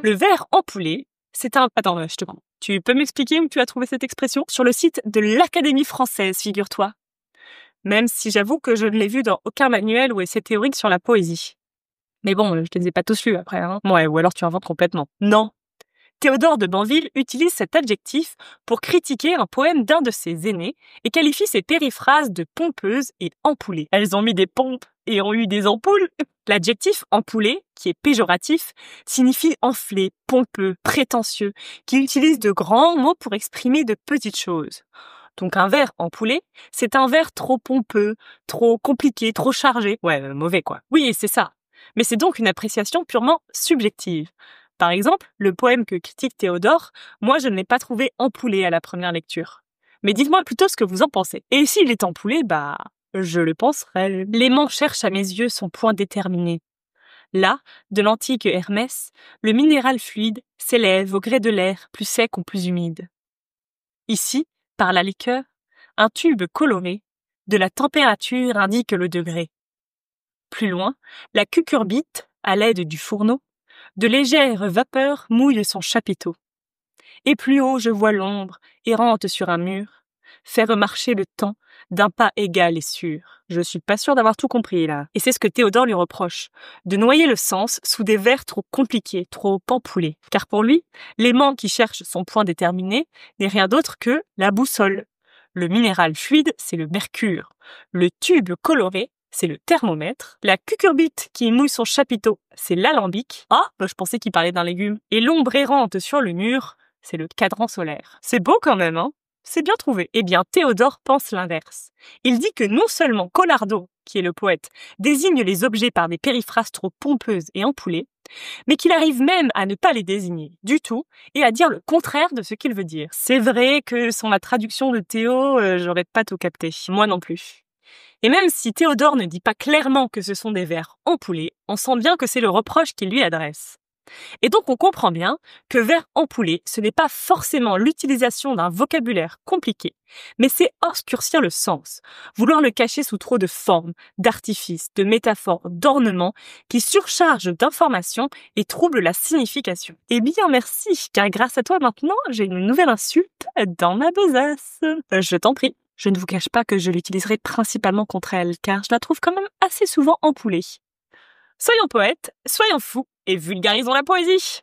Le ver empoulé, c'est un... Attends, je te prends. Tu peux m'expliquer où tu as trouvé cette expression? Sur le site de l'Académie française, figure-toi. Même si j'avoue que je ne l'ai vu dans aucun manuel ou essai théorique sur la poésie. Mais bon, je les ai pas tous lus après, hein. Ouais, ou alors tu inventes complètement. Non. Théodore de Banville utilise cet adjectif pour critiquer un poème d'un de ses aînés et qualifie ses périphrases de pompeuses et empoulées. Elles ont mis des pompes et ont eu des ampoules. L'adjectif empoulé, qui est péjoratif, signifie enflé, pompeux, prétentieux, qui utilise de grands mots pour exprimer de petites choses. Donc un vers empoulé, c'est un vers trop pompeux, trop compliqué, trop chargé. Ouais, mauvais quoi. Oui, c'est ça. Mais c'est donc une appréciation purement subjective. Par exemple, le poème que critique Théodore, moi je ne l'ai pas trouvé empoulé à la première lecture. Mais dites-moi plutôt ce que vous en pensez. Et s'il est empoulé, je le penserais. L'aimant cherche à mes yeux son point déterminé. Là, de l'antique Hermès, le minéral fluide s'élève au gré de l'air, plus sec ou plus humide. Ici, par la liqueur, un tube coloré, de la température indique le degré. Plus loin, la cucurbite, à l'aide du fourneau, de légères vapeurs mouillent son chapiteau. Et plus haut je vois l'ombre, errante sur un mur, faire marcher le temps d'un pas égal et sûr. Je suis pas sûre d'avoir tout compris là. Et c'est ce que Théodore lui reproche, de noyer le sens sous des vers trop compliqués, trop empoulés. Car pour lui, l'aimant qui cherche son point déterminé n'est rien d'autre que la boussole. Le minéral fluide, c'est le mercure. Le tube coloré, c'est le thermomètre. La cucurbite qui mouille son chapiteau, c'est l'alambic. Ah, je pensais qu'il parlait d'un légume. Et l'ombre errante sur le mur, c'est le cadran solaire. C'est beau quand même, hein? C'est bien trouvé. Eh bien, Théodore pense l'inverse. Il dit que non seulement Collardo, qui est le poète, désigne les objets par des périphrases trop pompeuses et empoulées, mais qu'il arrive même à ne pas les désigner du tout et à dire le contraire de ce qu'il veut dire. C'est vrai que sans la traduction de Théo, j'aurais pas tout capté. Moi non plus. Et même si Théodore ne dit pas clairement que ce sont des vers empoulés, on sent bien que c'est le reproche qu'il lui adresse. Et donc on comprend bien que vers empoulé, ce n'est pas forcément l'utilisation d'un vocabulaire compliqué, mais c'est obscurcir le sens, vouloir le cacher sous trop de formes, d'artifices, de métaphores, d'ornements qui surchargent d'informations et troublent la signification. Eh bien merci, car grâce à toi maintenant, j'ai une nouvelle insulte dans ma besace. Je t'en prie. Je ne vous cache pas que je l'utiliserai principalement contre elle, car je la trouve quand même assez souvent empoulée. Soyons poètes, soyons fous et vulgarisons la poésie.